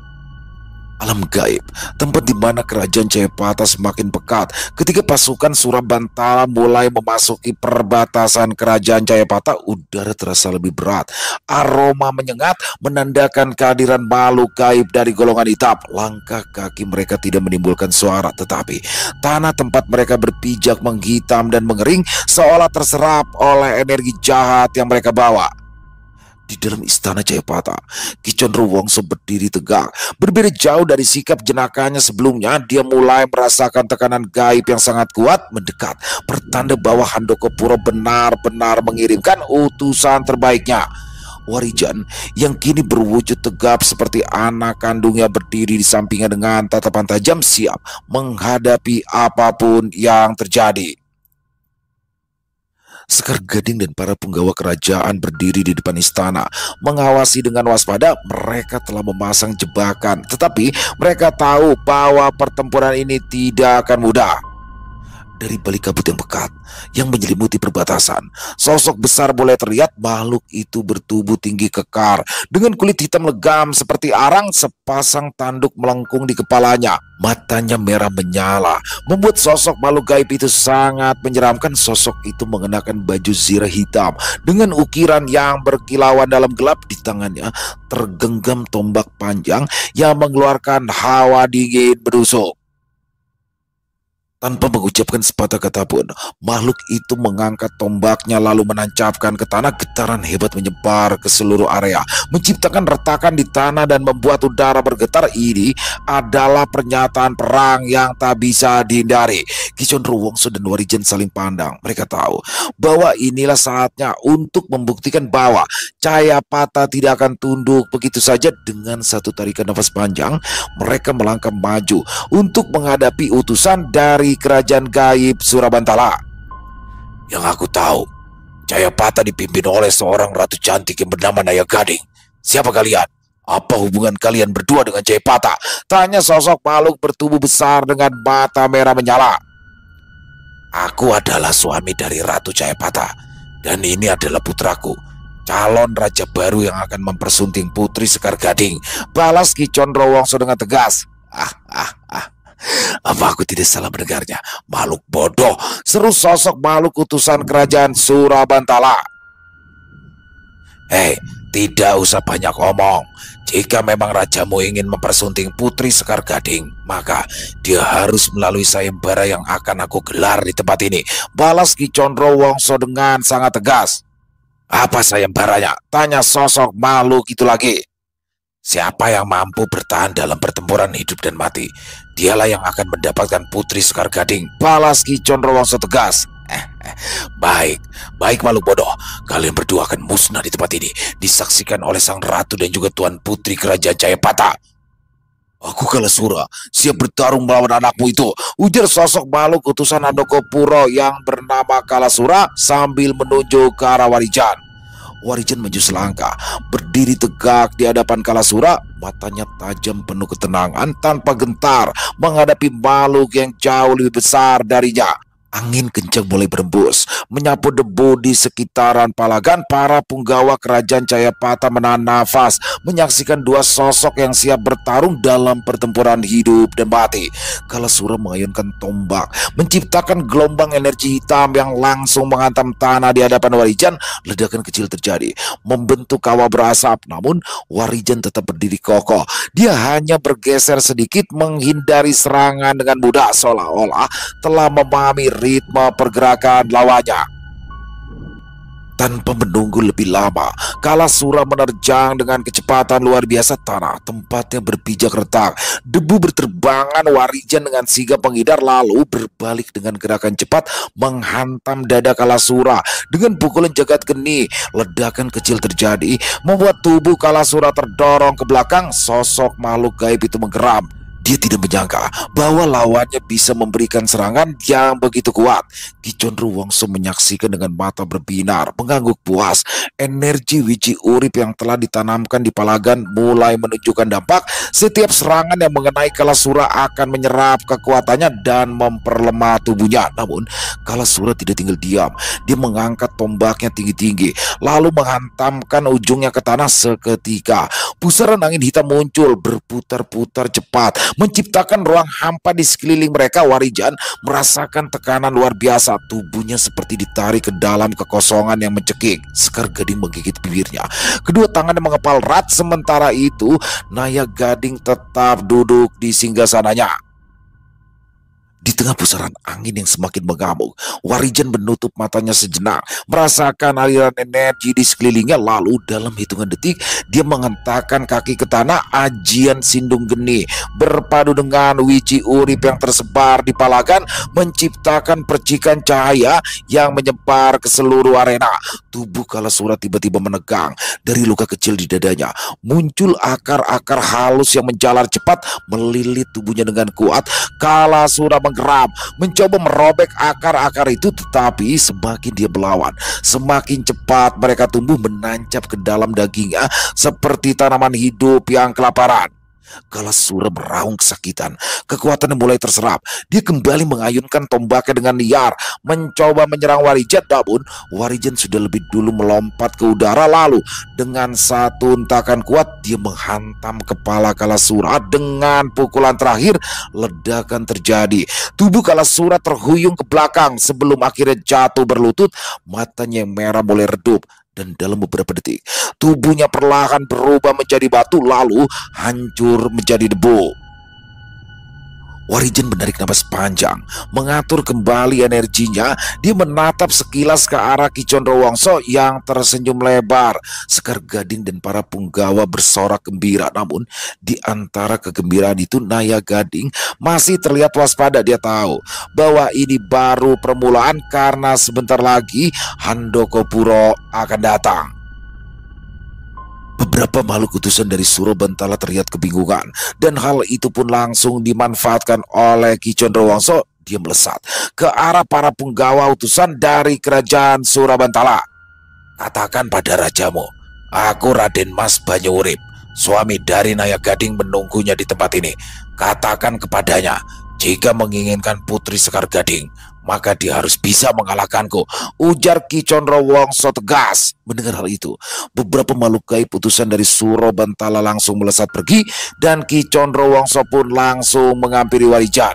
Alam gaib, tempat di mana kerajaan Jayapata semakin pekat ketika pasukan Surabantala mulai memasuki perbatasan kerajaan Jayapata. Udara terasa lebih berat, aroma menyengat menandakan kehadiran makhluk gaib dari golongan hitam. Langkah kaki mereka tidak menimbulkan suara, tetapi tanah tempat mereka berpijak menghitam dan mengering, seolah terserap oleh energi jahat yang mereka bawa. Di dalam istana Jayapata, Ki Condrowongso berdiri tegak. Berbeda jauh dari sikap jenakahnya sebelumnya, dia mulai merasakan tekanan gaib yang sangat kuat mendekat, pertanda bahwa Handokopuro benar-benar mengirimkan utusan terbaiknya. Warijan yang kini berwujud tegap seperti anak kandungnya berdiri di sampingnya dengan tatapan tajam, siap menghadapi apapun yang terjadi. Sekar Gading dan para penggawa kerajaan berdiri di depan istana, mengawasi dengan waspada. Mereka telah memasang jebakan, tetapi mereka tahu bahwa pertempuran ini tidak akan mudah. Dari balik kabut yang pekat yang menyelimuti perbatasan, sosok besar mulai terlihat. Makhluk itu bertubuh tinggi kekar dengan kulit hitam legam seperti arang. Sepasang tanduk melengkung di kepalanya, matanya merah menyala, membuat sosok makhluk gaib itu sangat menyeramkan. Sosok itu mengenakan baju zirah hitam dengan ukiran yang berkilauan dalam gelap. Di tangannya tergenggam tombak panjang yang mengeluarkan hawa dingin menusuk. Tanpa mengucapkan sepatah kata pun, makhluk itu mengangkat tombaknya lalu menancapkan ke tanah. Getaran hebat menyebar ke seluruh area, menciptakan retakan di tanah dan membuat udara bergetar. Ini adalah pernyataan perang yang tak bisa dihindari. Ki Condrowongso dan Warijan saling pandang. Mereka tahu bahwa inilah saatnya untuk membuktikan bahwa Jayapata tidak akan tunduk begitu saja. Dengan satu tarikan nafas panjang, mereka melangkah maju untuk menghadapi utusan dari kerajaan gaib Surabantala. Yang aku tahu, Jayapata dipimpin oleh seorang ratu cantik yang bernama Naya Gading. Siapa kalian? Apa hubungan kalian berdua dengan Jayapata? Tanya sosok makhluk bertubuh besar dengan mata merah menyala. Aku adalah suami dari Ratu Jayapata, dan ini adalah putraku, calon raja baru yang akan mempersunting Putri Sekar Gading, balas Ki Condrowongso dengan tegas. Apa aku tidak salah mendengarnya? Makhluk bodoh, seru sosok makhluk utusan kerajaan Surabantala. Hei, tidak usah banyak omong. Jika memang rajamu ingin mempersunting Putri Sekar Gading, maka dia harus melalui sayembara yang akan aku gelar di tempat ini, balas Ki Condrowongso dengan sangat tegas. Apa sayembaranya? Tanya sosok makhluk itu lagi. Siapa yang mampu bertahan dalam pertempuran hidup dan mati, dialah yang akan mendapatkan Putri Sekar Gading, balas Ki Condrowongso tegas. Baik, baik makhluk bodoh. Kalian berdua akan musnah di tempat ini, disaksikan oleh sang ratu dan juga tuan putri kerajaan Jayapata. Aku Kalasura, siap bertarung melawan anakmu itu, ujar sosok makhluk utusan Handokopuro yang bernama Kalasura sambil menunjuk ke arah Warijan. Warijan maju selangkah, berdiri tegak di hadapan Kalasura, matanya tajam penuh ketenangan tanpa gentar menghadapi makhluk yang jauh lebih besar darinya. Angin kencang mulai berembus, menyapu debu di sekitaran palagan. Para punggawa kerajaan Jayapata menahan nafas, menyaksikan dua sosok yang siap bertarung dalam pertempuran hidup dan mati. Kalasura mengayunkan tombak, menciptakan gelombang energi hitam yang langsung menghantam tanah di hadapan Warijan. Ledakan kecil terjadi, membentuk kawah berasap. Namun Warijan tetap berdiri kokoh. Dia hanya bergeser sedikit, menghindari serangan dengan mudah, seolah-olah telah memahami ritme pergerakan lawannya. Tanpa menunggu lebih lama, Kalasura menerjang dengan kecepatan luar biasa. Tanah tempatnya berpijak retak, debu berterbangan. Warijan dengan sigap menghindar, lalu berbalik dengan gerakan cepat menghantam dada Kalasura dengan pukulan jagat geni. Ledakan kecil terjadi, membuat tubuh Kalasura terdorong ke belakang. Sosok makhluk gaib itu menggeram. Dia tidak menyangka bahwa lawannya bisa memberikan serangan yang begitu kuat. Ki Condrowongso menyaksikan dengan mata berbinar, mengangguk puas. Energi wiji urip yang telah ditanamkan di palagan mulai menunjukkan dampak. Setiap serangan yang mengenai Kalasura akan menyerap kekuatannya dan memperlemah tubuhnya. Namun Kalasura tidak tinggal diam. Dia mengangkat tombaknya tinggi-tinggi, lalu menghantamkan ujungnya ke tanah. Seketika pusaran angin hitam muncul, berputar-putar cepat, menciptakan ruang hampa di sekeliling mereka. Warijan merasakan tekanan luar biasa. Tubuhnya seperti ditarik ke dalam kekosongan yang mencekik. Sekar Gading menggigit bibirnya, kedua tangannya mengepal erat. Sementara itu Naya Gading tetap duduk di singgasananya. Di tengah pusaran angin yang semakin mengamuk, Warijan menutup matanya sejenak, merasakan aliran energi di sekelilingnya. Lalu dalam hitungan detik, dia menghentakkan kaki ke tanah. Ajian Sindung Geni berpadu dengan wiji urip yang tersebar di palagan menciptakan percikan cahaya yang menyebar ke seluruh arena. Tubuh Kalasura tiba-tiba menegang. Dari luka kecil di dadanya muncul akar-akar halus yang menjalar cepat, melilit tubuhnya dengan kuat. Kalasura menggeram, mencoba merobek akar-akar itu, tetapi semakin dia melawan, semakin cepat mereka tumbuh menancap ke dalam dagingnya seperti tanaman hidup yang kelaparan. Kalasura meraung kesakitan, kekuatannya mulai terserap. Dia kembali mengayunkan tombaknya dengan liar, mencoba menyerang Warijan. Namun Warijan sudah lebih dulu melompat ke udara, lalu dengan satu hentakan kuat dia menghantam kepala Kalasura dengan pukulan terakhir. Ledakan terjadi, tubuh Kalasura terhuyung ke belakang sebelum akhirnya jatuh berlutut. Matanya yang merah mulai redup, dan dalam beberapa detik tubuhnya perlahan berubah menjadi batu, lalu hancur menjadi debu. Warijan menarik napas panjang, mengatur kembali energinya. Dia menatap sekilas ke arah Ki Condrowongso yang tersenyum lebar. Sekar Gading dan para punggawa bersorak gembira. Namun di antara kegembiraan itu, Naya Gading masih terlihat waspada. Dia tahu bahwa ini baru permulaan, karena sebentar lagi Handokopuro akan datang. Beberapa makhluk utusan dari Suro Bantala terlihat kebingungan, dan hal itu pun langsung dimanfaatkan oleh Ki Condrowongso. Dia melesat ke arah para punggawa utusan dari kerajaan Surabantala. Katakan pada rajamu, aku Raden Mas Banyurip, suami dari Naya Gading, menunggunya di tempat ini. Katakan kepadanya, jika menginginkan Putri Sekar Gading, maka dia harus bisa mengalahkanku, ujar Ki Condrowongso tegas. Mendengar hal itu, beberapa makhluk gaib utusan dari Suro Bantala langsung melesat pergi, dan Ki Condrowongso pun langsung menghampiri Warijan.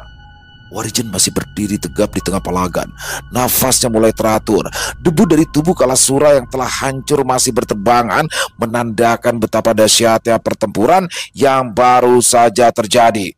Warijan masih berdiri tegap di tengah palagan. Nafasnya mulai teratur. Debu dari tubuh Kalasura yang telah hancur masih berterbangan, menandakan betapa dahsyatnya pertempuran yang baru saja terjadi.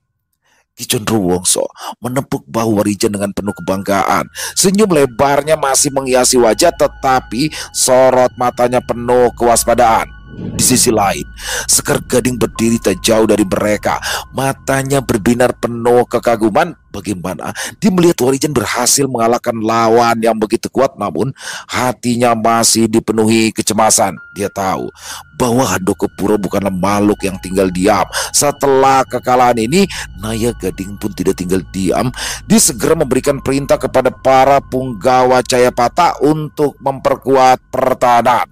Ki Condrowongso menepuk bahu Warijan dengan penuh kebanggaan. Senyum lebarnya masih menghiasi wajah, tetapi sorot matanya penuh kewaspadaan. Di sisi lain, Sekar Gading berdiri tak jauh dari mereka. Matanya berbinar penuh kekaguman. Bagaimana dia melihat Warijan berhasil mengalahkan lawan yang begitu kuat, namun hatinya masih dipenuhi kecemasan. Dia tahu bahwa Handoko Puro bukanlah makhluk yang tinggal diam. Setelah kekalahan ini, Naya Gading pun tidak tinggal diam. Dia segera memberikan perintah kepada para punggawa Cayapata untuk memperkuat pertahanan.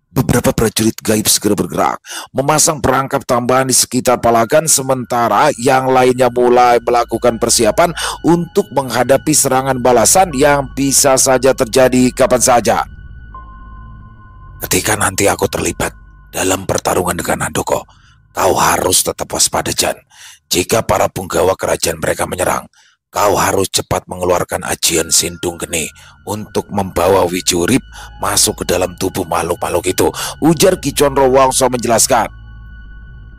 Beberapa prajurit gaib segera bergerak, memasang perangkap tambahan di sekitar Palagan, sementara yang lainnya mulai melakukan persiapan untuk menghadapi serangan balasan yang bisa saja terjadi kapan saja. Ketika nanti aku terlibat dalam pertarungan dengan Handoko, kau harus tetap waspada, Jan. Jika para punggawa kerajaan mereka menyerang, kau harus cepat mengeluarkan ajian Sindung Geni untuk membawa Wiji Urip masuk ke dalam tubuh makhluk-makhluk itu, ujar Ki Condrowongso menjelaskan.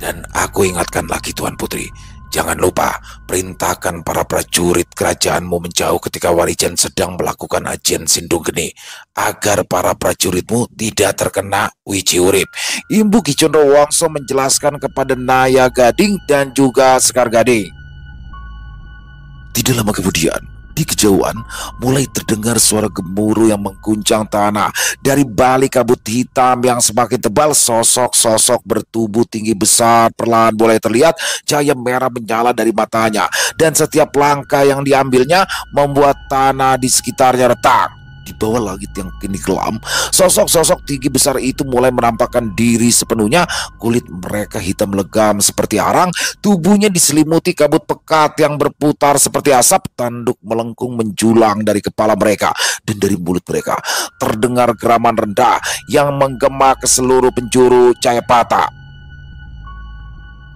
Dan aku ingatkan lagi, Tuan Putri, jangan lupa perintahkan para prajurit kerajaanmu menjauh ketika Warijan sedang melakukan ajian Sindung Geni, agar para prajuritmu tidak terkena Wiji Urip. Imbu Ki Condrowongso menjelaskan kepada Naya Gading dan juga Sekar Gading. Tidak lama kemudian, di kejauhan mulai terdengar suara gemuruh yang mengguncang tanah. Dari balik kabut hitam yang semakin tebal, sosok-sosok bertubuh tinggi besar perlahan mulai terlihat. Cahaya merah menyala dari matanya, dan setiap langkah yang diambilnya membuat tanah di sekitarnya retak. Di bawah langit yang kini kelam, sosok-sosok tinggi besar itu mulai menampakkan diri sepenuhnya. Kulit mereka hitam legam seperti arang, tubuhnya diselimuti kabut pekat yang berputar seperti asap. Tanduk melengkung menjulang dari kepala mereka, dan dari mulut mereka terdengar geraman rendah yang menggema ke seluruh penjuru Cayapata.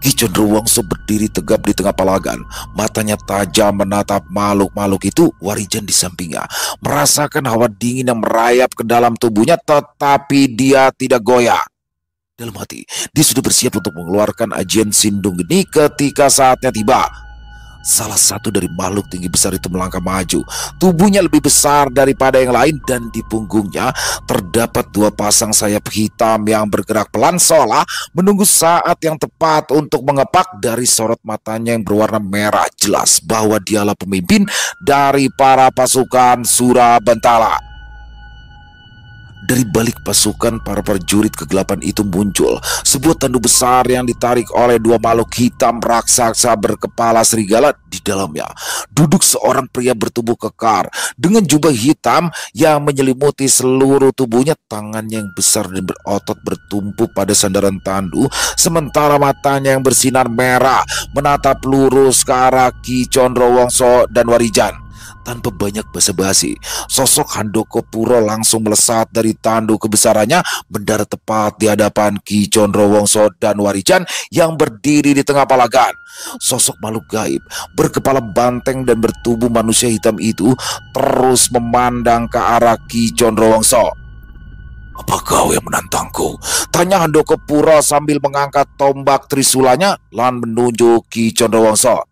Ki Condrowongso berdiri tegap di tengah Palagan, matanya tajam menatap makhluk-makhluk itu. Warijan di sampingnya merasakan hawa dingin yang merayap ke dalam tubuhnya, tetapi dia tidak goyah. Dalam hati, dia sudah bersiap untuk mengeluarkan ajian Sindung Geni ketika saatnya tiba. Salah satu dari makhluk tinggi besar itu melangkah maju. Tubuhnya lebih besar daripada yang lain, dan di punggungnya terdapat dua pasang sayap hitam yang bergerak pelan seolah menunggu saat yang tepat untuk mengepak. Dari sorot matanya yang berwarna merah, jelas bahwa dialah pemimpin dari para pasukan Surabantala. Dari balik pasukan para prajurit kegelapan itu muncul sebuah tandu besar yang ditarik oleh dua makhluk hitam raksasa berkepala serigala. Di dalamnya duduk seorang pria bertubuh kekar dengan jubah hitam yang menyelimuti seluruh tubuhnya. Tangannya yang besar dan berotot bertumpu pada sandaran tandu, sementara matanya yang bersinar merah menatap lurus ke arah Ki Condrowongso dan Warijan. Tanpa banyak basa-basi, sosok Handoko Puro langsung melesat dari tandu kebesarannya, mendarat tepat di hadapan Ki Condrowongso dan Warijan yang berdiri di tengah Palagan. Sosok makhluk gaib berkepala banteng dan bertubuh manusia hitam itu terus memandang ke arah Ki Condrowongso. "Apa kau yang menantangku?" tanya Handoko Puro sambil mengangkat tombak trisulanya lan menunjuk Ki Condrowongso.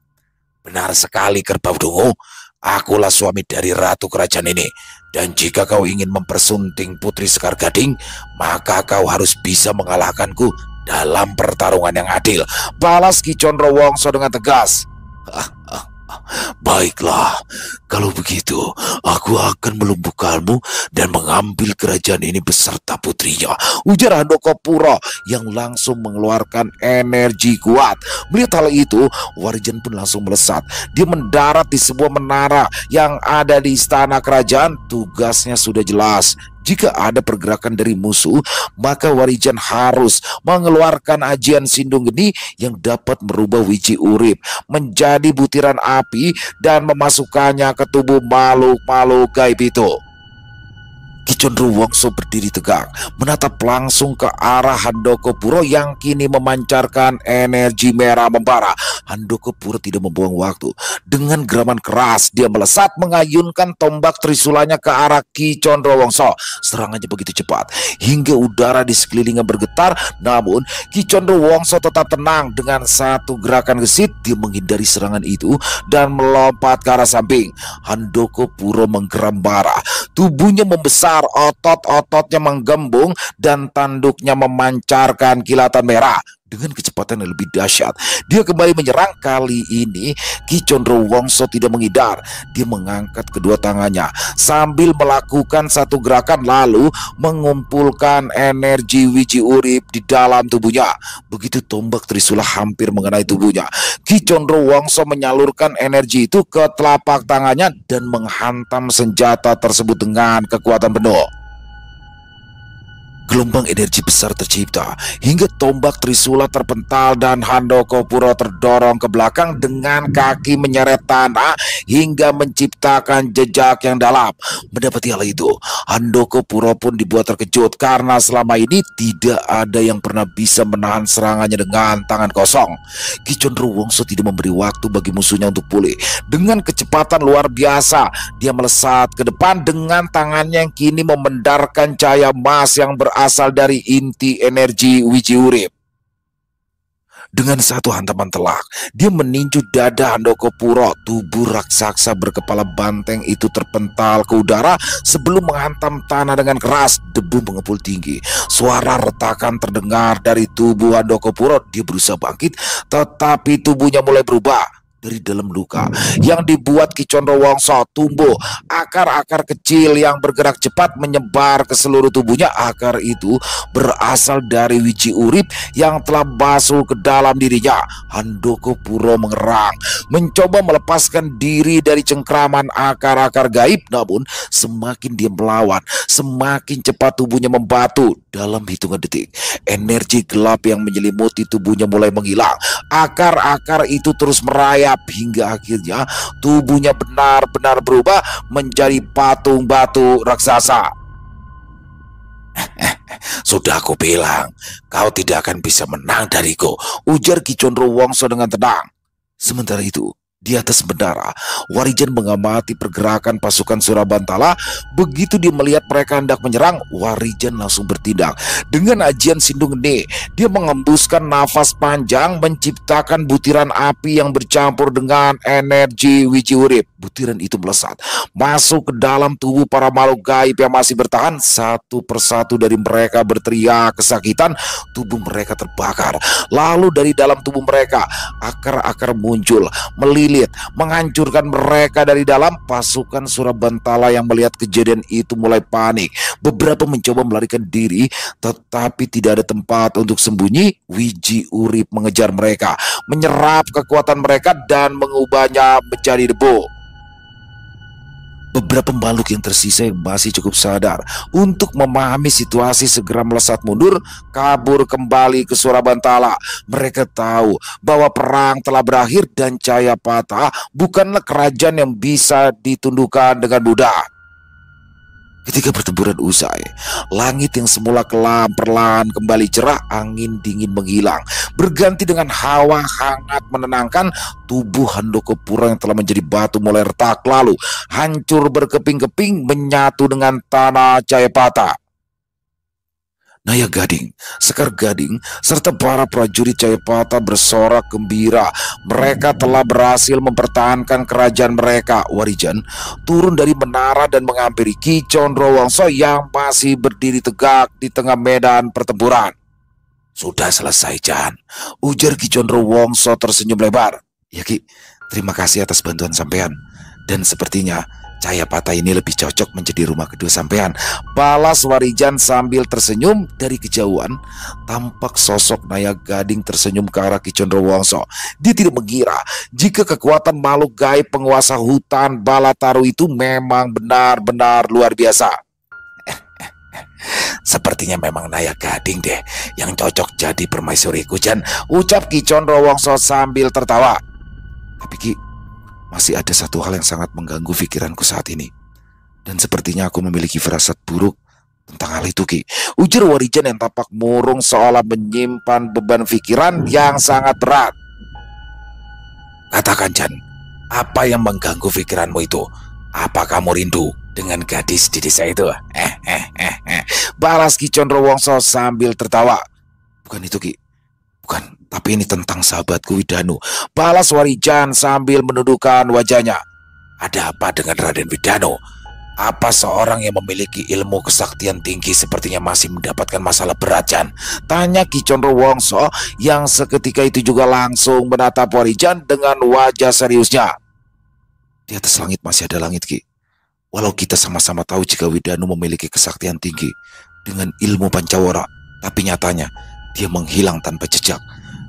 "Benar sekali, Kerbau Dungu. Akulah suami dari ratu kerajaan ini, dan jika kau ingin mempersunting Putri Sekar Gading, maka kau harus bisa mengalahkanku dalam pertarungan yang adil," balas Ki Condrowongso dengan tegas. "Baiklah, kalau begitu aku akan melumpuhkanmu dan mengambil kerajaan ini beserta putrinya," ujar Handoko Puro yang langsung mengeluarkan energi kuat. Melihat hal itu, Warijan pun langsung melesat. Dia mendarat di sebuah menara yang ada di istana kerajaan. Tugasnya sudah jelas. Jika ada pergerakan dari musuh, maka Warijan harus mengeluarkan ajian Sindung Geni yang dapat merubah Wiji Urip menjadi butiran api dan memasukkannya ke tubuh makhluk-makhluk gaib itu. Ki Condrowongso berdiri tegak, menatap langsung ke arah Handoko Puro yang kini memancarkan energi merah membara. Handoko Puro tidak membuang waktu. Dengan geraman keras, dia melesat mengayunkan tombak trisulanya ke arah Ki Condrowongso. Serangannya begitu cepat, hingga udara di sekelilingnya bergetar. Namun, Ki Condrowongso tetap tenang. Dengan satu gerakan gesit, dia menghindari serangan itu dan melompat ke arah samping. Handoko Puro menggerambara. Tubuhnya membesar, otot-ototnya menggembung, dan tanduknya memancarkan kilatan merah. Dengan kecepatan yang lebih dahsyat, dia kembali menyerang. Kali ini Ki Condrowongso tidak menghindar. Dia mengangkat kedua tangannya sambil melakukan satu gerakan, lalu mengumpulkan energi wiji urip di dalam tubuhnya. Begitu tombak trisula hampir mengenai tubuhnya, Ki Condrowongso menyalurkan energi itu ke telapak tangannya dan menghantam senjata tersebut dengan kekuatan penuh. Gelombang energi besar tercipta hingga tombak trisula terpental dan Handoko Puro terdorong ke belakang dengan kaki menyeret tanah hingga menciptakan jejak yang dalam. Mendapati hal itu, Handoko Puro pun dibuat terkejut karena selama ini tidak ada yang pernah bisa menahan serangannya dengan tangan kosong. Ki Condrowongso tidak memberi waktu bagi musuhnya untuk pulih. Dengan kecepatan luar biasa, dia melesat ke depan dengan tangannya yang kini memendarkan cahaya emas yang berasal dari inti energi wiji urip. Dengan satu hantaman telak, dia meninju dada Handoko Puro. Tubuh raksasa berkepala banteng itu terpental ke udara sebelum menghantam tanah dengan keras. Debu mengepul tinggi. Suara retakan terdengar dari tubuh Handoko Puro. Dia berusaha bangkit, tetapi tubuhnya mulai berubah. Dari dalam luka yang dibuat Ki Condrowongso tumbuh akar-akar kecil yang bergerak cepat menyebar ke seluruh tubuhnya. Akar itu berasal dari wiji urip yang telah masuk ke dalam dirinya. Handoko Puro mengerang, mencoba melepaskan diri dari cengkraman akar-akar gaib. Namun semakin dia melawan, semakin cepat tubuhnya membatu. Dalam hitungan detik, energi gelap yang menyelimuti tubuhnya mulai menghilang. Akar-akar itu terus merayap hingga akhirnya tubuhnya benar-benar berubah menjadi patung batu raksasa. Sudah aku bilang, kau tidak akan bisa menang dariku, ujar Ki Condrowongso dengan tenang. Sementara itu, di atas menara, Warijan mengamati pergerakan pasukan Surabantala. Begitu dia melihat mereka hendak menyerang, Warijan langsung bertindak. Dengan ajian Sindung Geni, dia mengembuskan nafas panjang, menciptakan butiran api yang bercampur dengan energi wiji urip. Butiran itu melesat masuk ke dalam tubuh para makhluk gaib yang masih bertahan. Satu persatu dari mereka berteriak kesakitan. Tubuh mereka terbakar. Lalu dari dalam tubuh mereka, akar-akar muncul, melilit, menghancurkan mereka dari dalam. Pasukan Surabantala yang melihat kejadian itu mulai panik. Beberapa mencoba melarikan diri, tetapi tidak ada tempat untuk sembunyi. Wiji urip mengejar mereka, menyerap kekuatan mereka dan mengubahnya menjadi debu. Beberapa makhluk yang tersisa yang masih cukup sadar untuk memahami situasi segera melesat mundur, kabur kembali ke Surabantala. Mereka tahu bahwa perang telah berakhir dan Cayapata bukanlah kerajaan yang bisa ditundukkan dengan mudah. Ketika pertempuran usai, langit yang semula kelam perlahan kembali cerah. Angin dingin menghilang, berganti dengan hawa hangat menenangkan. Tubuh Handoko Puro yang telah menjadi batu mulai retak, lalu hancur berkeping-keping menyatu dengan tanah Cayapata. Naya Gading, Sekar Gading, serta para prajurit Cayapata bersorak gembira. Mereka telah berhasil mempertahankan kerajaan mereka. Warijan turun dari menara dan menghampiri Ki Condrowongso yang masih berdiri tegak di tengah medan pertempuran. Sudah selesai, Jan, ujar Ki Condrowongso tersenyum lebar. Ya Ki, terima kasih atas bantuan sampean. Dan sepertinya Cayapata ini lebih cocok menjadi rumah kedua sampean, balas Warijan sambil tersenyum. Dari kejauhan tampak sosok Naya Gading tersenyum ke arah Ki Condrowongso. Dia tidak mengira jika kekuatan makhluk gaib penguasa hutan Balataru itu memang benar-benar luar biasa. Sepertinya memang Naya Gading deh yang cocok jadi permaisuriku, Jan, ucap Ki Condrowongso sambil tertawa. Tapi Ki, masih ada satu hal yang sangat mengganggu pikiranku saat ini. Dan sepertinya aku memiliki firasat buruk tentang hal itu, Ki? Ujar Warijan yang tampak murung seolah menyimpan beban pikiran yang sangat berat. Katakan, Jan, apa yang mengganggu pikiranmu itu? Apa kamu rindu dengan gadis di desa itu? Balas Ki Condrowongso sambil tertawa. Bukan itu, Ki. Bukan, tapi ini tentang sahabatku Widanu. Balas Warijan sambil menundukkan wajahnya. Ada apa dengan Raden Widanu? Apa seorang yang memiliki ilmu kesaktian tinggi sepertinya masih mendapatkan masalah berat, Jan? Tanya Ki Condrowongso yang seketika itu juga langsung menatap Warijan dengan wajah seriusnya. Di atas langit masih ada langit, Ki. Walau kita sama-sama tahu jika Widanu memiliki kesaktian tinggi dengan ilmu Pancawara, tapi nyatanya dia menghilang tanpa jejak.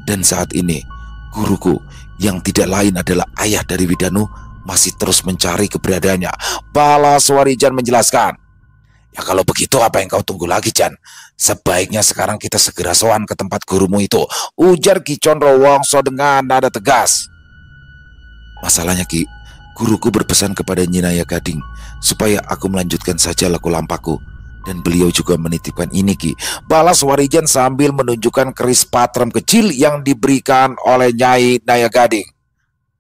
Dan saat ini guruku yang tidak lain adalah ayah dari Widanu masih terus mencari keberadaannya. Balas Warijan menjelaskan. Ya kalau begitu apa yang kau tunggu lagi, Jan? Sebaiknya sekarang kita segera sowan ke tempat gurumu itu, ujar Ki Condrowongso dengan nada tegas. Masalahnya, Ki, guruku berpesan kepada Nyinaya Gading supaya aku melanjutkan saja laku lampaku. Dan beliau juga menitipkan ini, Ki. Balas Warijan sambil menunjukkan keris patrem kecil yang diberikan oleh Nyai Naya Gading.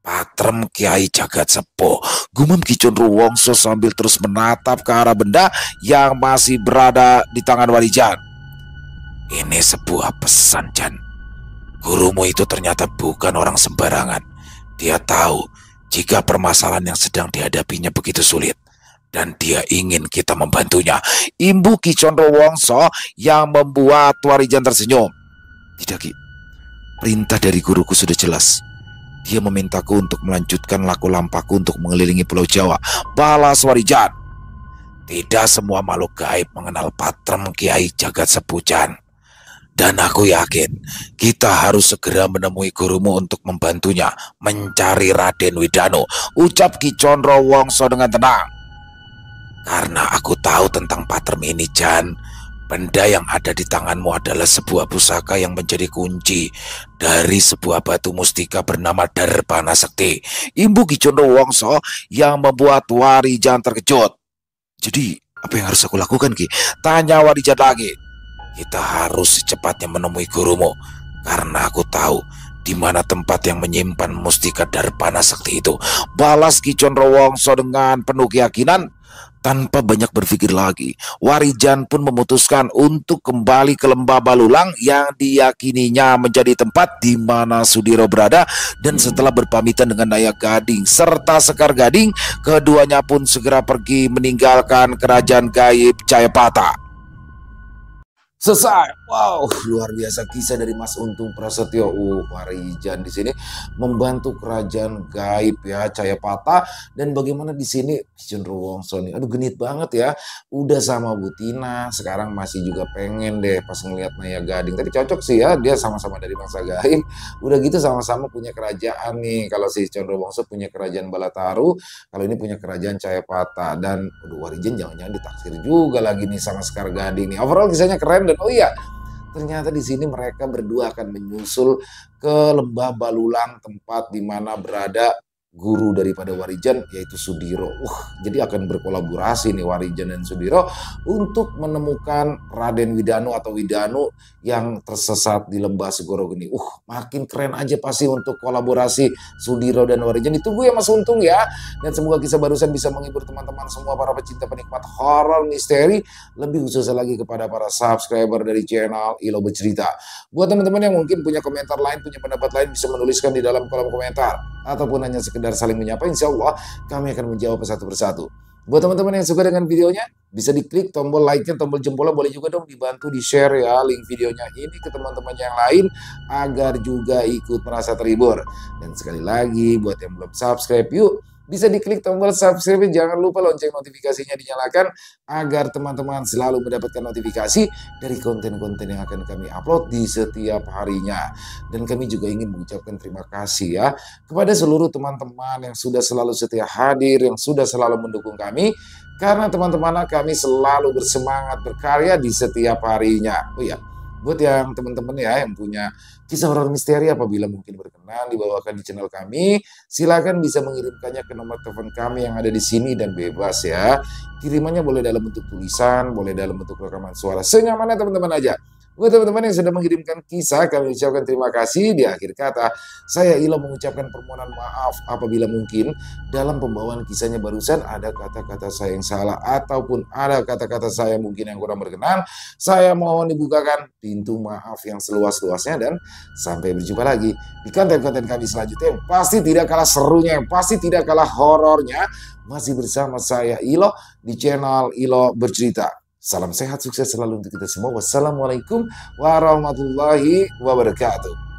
Patrem Kiai Jagat Sepuh, gumam Ki Condrowongso sambil terus menatap ke arah benda yang masih berada di tangan Warijan. Ini sebuah pesan, Jan. Gurumu itu ternyata bukan orang sembarangan. Dia tahu jika permasalahan yang sedang dihadapinya begitu sulit, dan dia ingin kita membantunya. Imbu Ki Condrowongso yang membuat Warijan tersenyum. Tidak, Ki. Perintah dari guruku sudah jelas. Dia memintaku untuk melanjutkan laku lampaku untuk mengelilingi Pulau Jawa. Balas Warijan. Tidak semua makhluk gaib mengenal patrem Kiai Jagat Sepuh, Jan. Dan aku yakin kita harus segera menemui gurumu untuk membantunya mencari Raden Widanu, ucap Ki Condrowongso dengan tenang. Karena aku tahu tentang patrem ini, Jan. Benda yang ada di tanganmu adalah sebuah pusaka yang menjadi kunci dari sebuah batu mustika bernama Darbana Sekti. Imbu Ki Condrowongso yang membuat Warijan terkejut. Jadi, apa yang harus aku lakukan, Ki? Tanya Warijan lagi. Kita harus secepatnya menemui gurumu, karena aku tahu di mana tempat yang menyimpan mustika Darbana Sekti itu. Balas Ki Condrowongso dengan penuh keyakinan. Tanpa banyak berpikir lagi, Warijan pun memutuskan untuk kembali ke Lembah Balulang yang diyakininya menjadi tempat di mana Sudiro berada. Dan setelah berpamitan dengan Naya Gading serta Sekar Gading, keduanya pun segera pergi meninggalkan kerajaan gaib Jayapata. Selesai. Wow, luar biasa kisah dari Mas Untung Prasetyo. Warijan di sini membantu kerajaan gaib ya Jayapata, dan bagaimana di sini Condrowongso nih. Aduh, genit banget ya. Udah sama Bu Tina, sekarang masih juga pengen deh pas ngeliat Naya Gading. Tapi cocok sih ya, dia sama-sama dari bangsa gaib. Udah gitu sama-sama punya kerajaan nih. Kalau si Condrowongso punya kerajaan Balataru, kalau ini punya kerajaan Jayapata. Dan aduh, Warijan jangan-jangan ditaksir juga lagi nih sama Sekar Gading nih. Overall kisahnya keren. Dan oh iya, ternyata di sini mereka berdua akan menyusul ke Lembah Balulang, tempat di mana berada guru daripada Warijan, yaitu Sudiro. Jadi akan berkolaborasi nih Warijan dan Sudiro untuk menemukan Raden Widanu atau Widanu yang tersesat di Lembah Segoro Geni. Makin keren aja pasti untuk kolaborasi Sudiro dan Warijan. Ditunggu ya Mas Untung ya. Dan semoga kisah barusan bisa menghibur teman-teman semua para pecinta penikmat horor misteri, lebih khususnya lagi kepada para subscriber dari channel Ilo Bercerita. Buat teman-teman yang mungkin punya komentar lain, punya pendapat lain, bisa menuliskan di dalam kolom komentar ataupun hanya sekedar saling menyapa. Insya Allah kami akan menjawab satu persatu. Buat teman-teman yang suka dengan videonya, bisa diklik tombol like-nya, tombol jempolnya, boleh juga dong dibantu di-share ya link videonya ini ke teman-teman yang lain agar juga ikut merasa terhibur. Dan sekali lagi buat yang belum subscribe, yuk bisa diklik tombol subscribe, jangan lupa lonceng notifikasinya dinyalakan agar teman-teman selalu mendapatkan notifikasi dari konten-konten yang akan kami upload di setiap harinya. Dan kami juga ingin mengucapkan terima kasih ya kepada seluruh teman-teman yang sudah selalu setia hadir, yang sudah selalu mendukung kami, karena teman-teman kami selalu bersemangat berkarya di setiap harinya. Oh iya, Buat yang teman-teman ya yang punya kisah horor misteri apabila mungkin berkenan dibawakan di channel kami, silakan bisa mengirimkannya ke nomor telepon kami yang ada di sini dan bebas ya. Kirimannya boleh dalam bentuk tulisan, boleh dalam bentuk rekaman suara, senyamannya teman-teman aja. Buat teman-teman yang sudah mengirimkan kisah, kami ucapkan terima kasih. Di akhir kata, saya Ilo mengucapkan permohonan maaf apabila mungkin dalam pembawaan kisahnya barusan ada kata-kata saya yang salah ataupun ada kata-kata saya mungkin yang kurang berkenan. Saya mohon dibukakan pintu maaf yang seluas-luasnya dan sampai berjumpa lagi di konten-konten kami selanjutnya yang pasti tidak kalah serunya, yang pasti tidak kalah horornya. Masih bersama saya Ilo di channel Ilo Bercerita. Salam sehat, sukses selalu untuk kita semua. Wassalamualaikum warahmatullahi wabarakatuh.